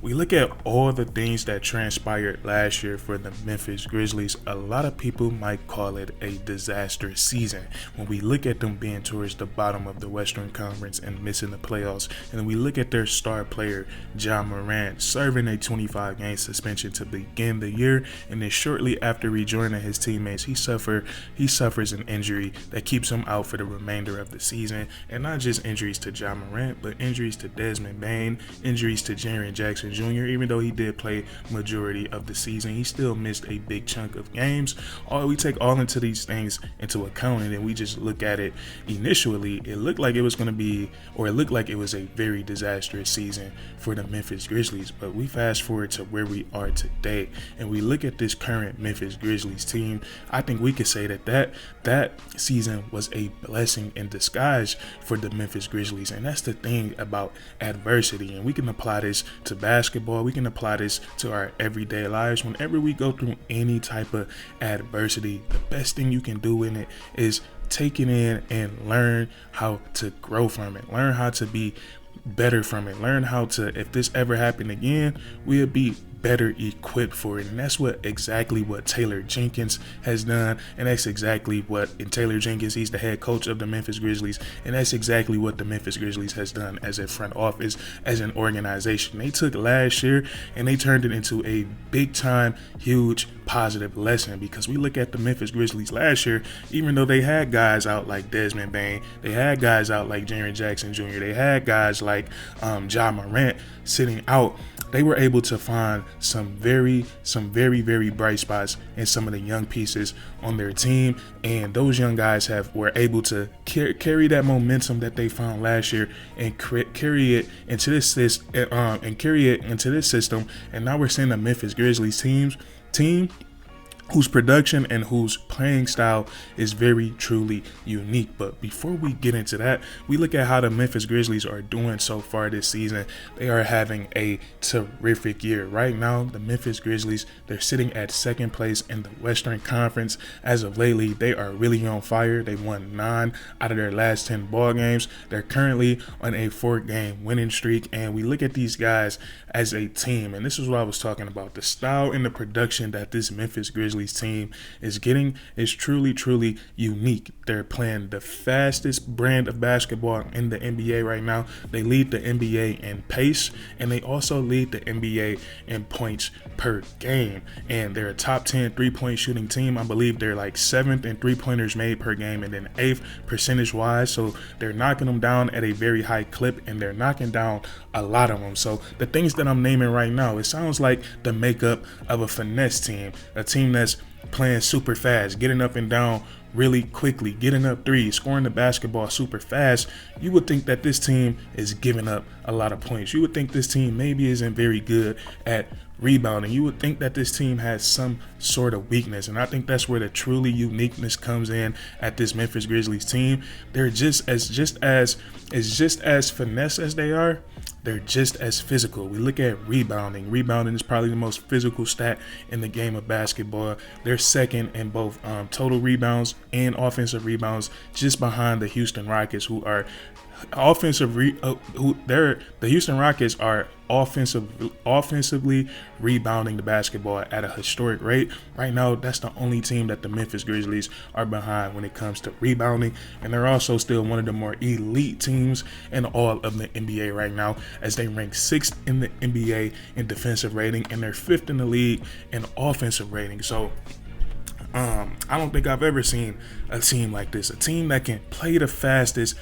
we look at all the things that transpired last year for the Memphis Grizzlies, a lot of people might call it a disaster season. When we look at them being towards the bottom of the Western Conference and missing the playoffs, and we look at their star player, Ja Morant, serving a 25-game suspension to begin the year, and then shortly after rejoining his teammates, he suffers an injury that keeps him out for the remainder of the season. And not just injuries to Ja Morant, but injuries to Desmond Bane, injuries to Jaren Jackson Jr. Even though he did play majority of the season, he still missed a big chunk of games. We take all into these things into account, and then we just look at it initially. It looked like it was going to be, or it looked like it was a very disastrous season for the Memphis Grizzlies. But we fast forward to where we are today, and we look at this current Memphis Grizzlies team. I think we could say that season was a blessing in disguise for the Memphis Grizzlies. And that's the thing about adversity, and we can apply this to basketball, we can apply this to our everyday lives. Whenever we go through any type of adversity, the best thing you can do in it is take it in and learn how to grow from it, learn how to be better from it, learn how to, if this ever happened again, we'll be better equipped for it. And that's exactly what Taylor Jenkins has done, and that's exactly what, and Taylor Jenkins, he's the head coach of the Memphis Grizzlies, and that's exactly what the Memphis Grizzlies has done as a front office, as an organization. They took last year and they turned it into a big time, huge positive lesson, because we look at the Memphis Grizzlies last year, even though they had guys out like Desmond Bane, they had guys out like Jaren Jackson Jr., they had guys like Ja Morant sitting out, they were able to find some very bright spots in some of the young pieces on their team, and those young guys were able to carry that momentum that they found last year and carry it into this system. And now we're seeing the Memphis Grizzlies team whose production and whose playing style is very truly unique. But before we get into that, we look at how the Memphis Grizzlies are doing so far this season. They are having a terrific year. Right now, the Memphis Grizzlies, they're sitting at second place in the Western Conference. As of lately, they are really on fire. They won 9 out of their last 10 ball games. They're currently on a 4-game winning streak, and we look at these guys as a team, and this is what I was talking about. The style and the production that this Memphis Grizzlies team is getting is truly unique. They're playing the fastest brand of basketball in the NBA right now. They lead the NBA in pace, and they also lead the NBA in points per game. And they're a top 10 3-point shooting team. I believe they're like 7th in 3-pointers made per game, and then 8th percentage wise. So they're knocking them down at a very high clip, and they're knocking down a lot of them. So the things that I'm naming right now, it sounds like the makeup of a finesse team, a team that's playing super fast, getting up and down really quickly, getting up threes, scoring the basketball super fast. You would think that this team is giving up a lot of points. You would think this team maybe isn't very good at rebounding. You would think that this team has some sort of weakness, and I think that's where the truly uniqueness comes in at this Memphis Grizzlies team. They're just as finesse as they are. They're just as physical. We look at rebounding. Rebounding is probably the most physical stat in the game of basketball. They're second in both total rebounds and offensive rebounds, just behind the Houston Rockets, who are the Houston Rockets are offensively rebounding the basketball at a historic rate. Right now, that's the only team that the Memphis Grizzlies are behind when it comes to rebounding, and they're also still one of the more elite teams in all of the NBA right now, as they rank 6th in the NBA in defensive rating, and they're 5th in the league in offensive rating. So I don't think I've ever seen a team like this, a team that can play the fastest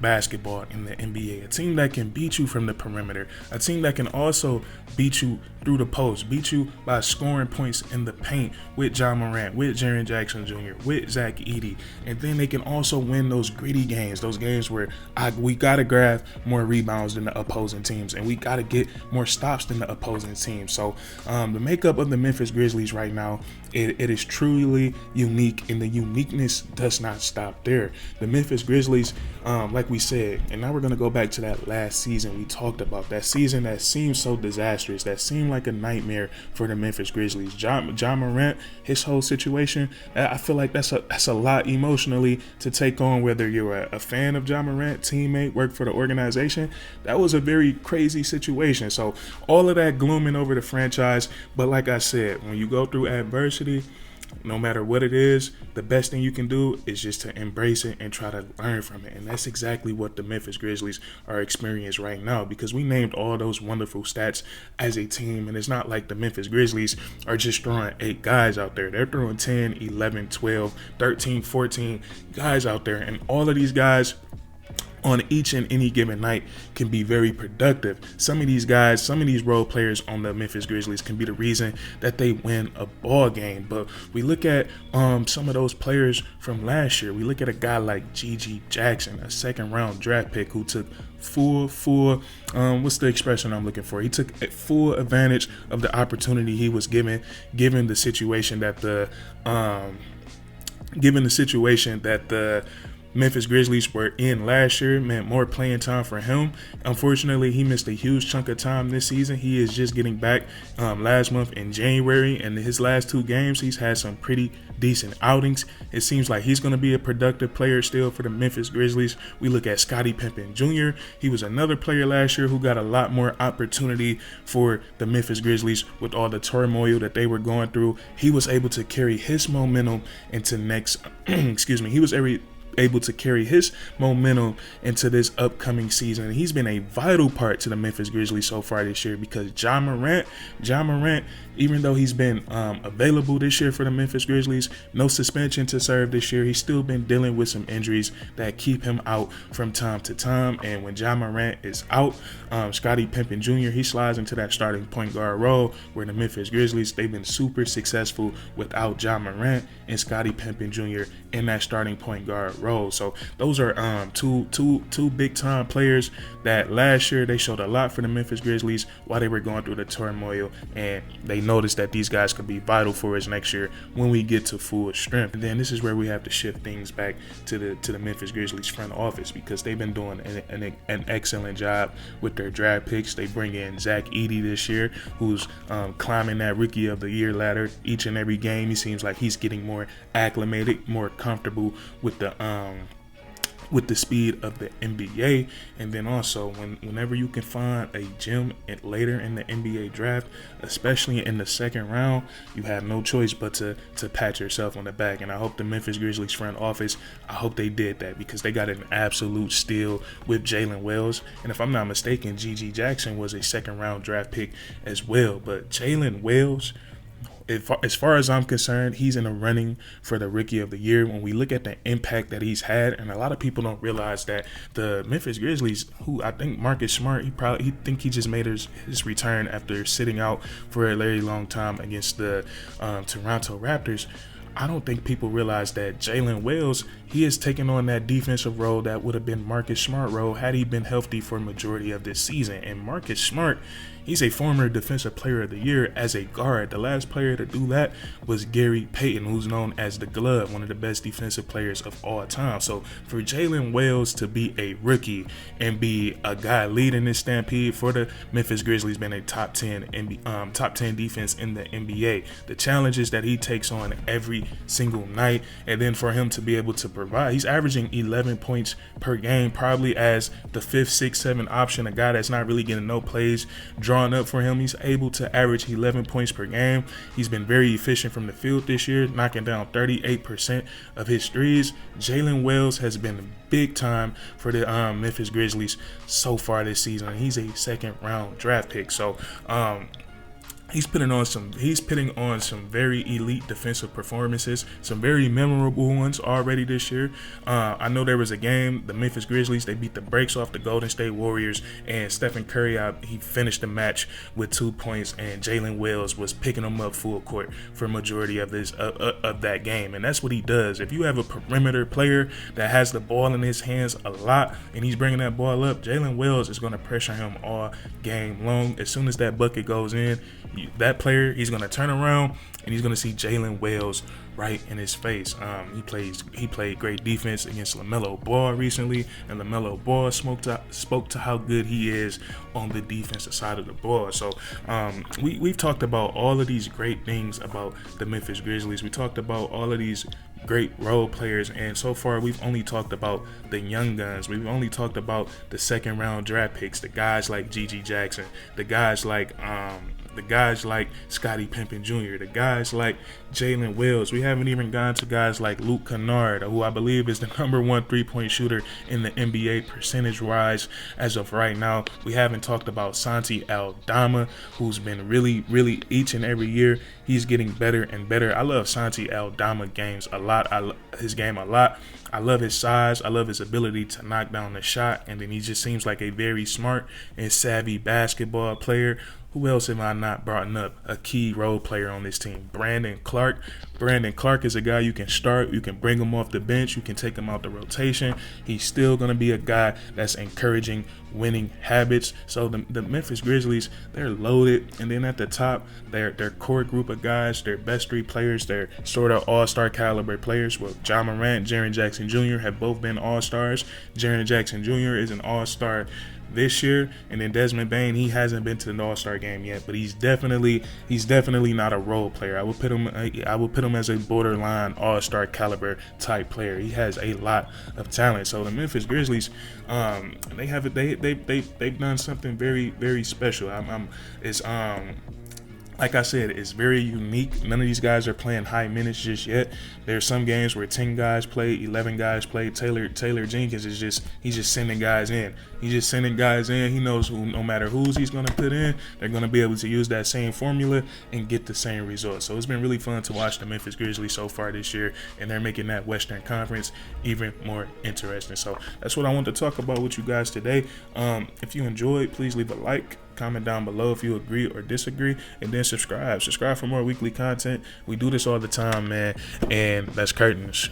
basketball in the NBA, a team that can beat you from the perimeter, a team that can also beat you through the post, beat you by scoring points in the paint with Ja Morant, with Jaren Jackson Jr., with Zach Edey, and then they can also win those gritty games, those games where we got to grab more rebounds than the opposing teams, and we got to get more stops than the opposing team. So the makeup of the Memphis Grizzlies right now, it is truly unique, and the uniqueness does not stop there. The Memphis Grizzlies, like we said, and now we're going to go back to that last season we talked about, that season that seemed so disastrous, that seemed like a nightmare for the Memphis Grizzlies. Ja Morant, his whole situation, I feel like that's a lot emotionally to take on, whether you're a fan of Ja Morant, teammate, work for the organization. That was a very crazy situation. So all of that glooming over the franchise, but like I said, when you go through adversity, no matter what it is, the best thing you can do is just to embrace it and try to learn from it. And that's exactly what the Memphis Grizzlies are experiencing right now, because we named all those wonderful stats as a team. And it's not like the Memphis Grizzlies are just throwing 8 guys out there. They're throwing 10, 11, 12, 13, 14 guys out there. And all of these guys on each and any given night can be very productive. Some of these guys, some of these role players on the Memphis Grizzlies can be the reason that they win a ball game. But we look at some of those players from last year. We look at a guy like G.G. Jackson, a second-round draft pick who took full what's the expression I'm looking for? He took full advantage of the opportunity he was given the situation that the Memphis Grizzlies were in last year, meant more playing time for him. Unfortunately, he missed a huge chunk of time this season. He is just getting back last month in January, and his last 2 games, he's had some pretty decent outings. It seems like he's going to be a productive player still for the Memphis Grizzlies. We look at Scottie Pippen Jr. He was another player last year who got a lot more opportunity for the Memphis Grizzlies with all the turmoil that they were going through. He was able to carry his momentum into able to carry his momentum into this upcoming season. And he's been a vital part to the Memphis Grizzlies so far this year, because Ja Morant, even though he's been available this year for the Memphis Grizzlies, no suspension to serve this year, he's still been dealing with some injuries that keep him out from time to time. And when Ja Morant is out, Scottie Pippen Jr., he slides into that starting point guard role, where the Memphis Grizzlies, they've been super successful without Ja Morant and Scottie Pippen Jr. in that starting point guard role. So those are two big time players that last year they showed a lot for the Memphis Grizzlies while they were going through the turmoil, and they noticed that these guys could be vital for us next year when we get to full strength. And then this is where we have to shift things back to the Memphis Grizzlies front office, because they've been doing an excellent job with their draft picks. They bring in Zach Edey this year, who's climbing that Rookie of the Year ladder each and every game. He seems like he's getting more acclimated, more comfortable with the speed of the NBA. And then also, whenever you can find a gem later in the NBA draft, especially in the second round, you have no choice but to pat yourself on the back. And I hope the Memphis Grizzlies front office, I hope they did that, because they got an absolute steal with Jalen Wells. And if I'm not mistaken, G.G. Jackson was a second round draft pick as well. But Jalen Wells, as far as I'm concerned, he's in the running for the Rookie of the Year. When we look at the impact that he's had, and a lot of people don't realize that the Memphis Grizzlies, who I think Marcus Smart, he just made his return after sitting out for a very long time against the Toronto Raptors. I don't think people realize that Jalen Wells, he is taking on that defensive role that would have been Marcus Smart role had he been healthy for a majority of this season. And Marcus Smart, he's a former Defensive Player of the Year as a guard. The last player to do that was Gary Payton, who's known as the Glove, one of the best defensive players of all time. So for Jalen Wells to be a rookie and be a guy leading this stampede for the Memphis Grizzlies, being a top 10 defense in the NBA, the challenges that he takes on every single night, and then for him to be able to provide, he's averaging 11 points per game, probably as the 5th, 6th, 7th option, a guy that's not really getting no plays drawn up for him. He's able to average 11 points per game. He's been very efficient from the field this year, knocking down 38% of his threes. Jalen Wells has been big time for the Memphis Grizzlies so far this season. He's a second round draft pick. So he's putting on some very elite defensive performances, some very memorable ones already this year. I know there was a game, the Memphis Grizzlies, they beat the brakes off the Golden State Warriors, and Stephen Curry, he finished the match with 2 points, and Jalen Wells was picking him up full court for a majority of that game. And that's what he does. If you have a perimeter player that has the ball in his hands a lot and he's bringing that ball up, Jalen Wells is going to pressure him all game long. As soon as that bucket goes in, that player, he's going to turn around and he's going to see Jalen Wells right in his face. He played great defense against LaMelo Ball recently, and LaMelo Ball spoke to how good he is on the defensive side of the ball. So we've talked about all of these great things about the Memphis Grizzlies. We talked about all of these great role players, and so far we've only talked about the young guns. We've only talked about the second round draft picks, the guys like G.G. Jackson, the guys like Scottie Pippen Jr., the guys like Jalen Wells. We haven't even gone to guys like Luke Kennard, who I believe is the #1 3-point shooter in the NBA percentage-wise as of right now. We haven't talked about Santi Aldama, who's been really each and every year, he's getting better and better. I love Santi Aldama games a lot. His game a lot. I love his size. I love his ability to knock down the shot, and then he just seems like a very smart and savvy basketball player. Who else have I not brought up? A key role player on this team, Brandon Clark. Brandon Clark is a guy you can start. You can bring him off the bench. You can take him out the rotation. He's still going to be a guy that's encouraging winning habits. So the Memphis Grizzlies, they're loaded. And then at the top, their core group of guys, their best 3 players, they're sort of all-star caliber players. Well, Ja Morant, Jaren Jackson Jr. have both been all-stars. Jaren Jackson Jr. is an all-star this year, and then Desmond Bane, he hasn't been to the All-Star game yet, but he's definitely not a role player. I would put him as a borderline All-Star caliber type player. He has a lot of talent. So the Memphis Grizzlies, they've done something very special. Like I said, it's very unique. None of these guys are playing high minutes just yet. There's some games where 10 guys play, 11 guys play. Taylor Jenkins he's just sending guys in. He's just sending guys in. He knows no matter who's he's going to put in, they're going to be able to use that same formula and get the same results. So it's been really fun to watch the Memphis Grizzlies so far this year, and they're making that Western Conference even more interesting. So that's what I want to talk about with you guys today. If you enjoyed, please leave a like. Comment down below if you agree or disagree, and then subscribe for more weekly content. We do this all the time, man, and that's curtains.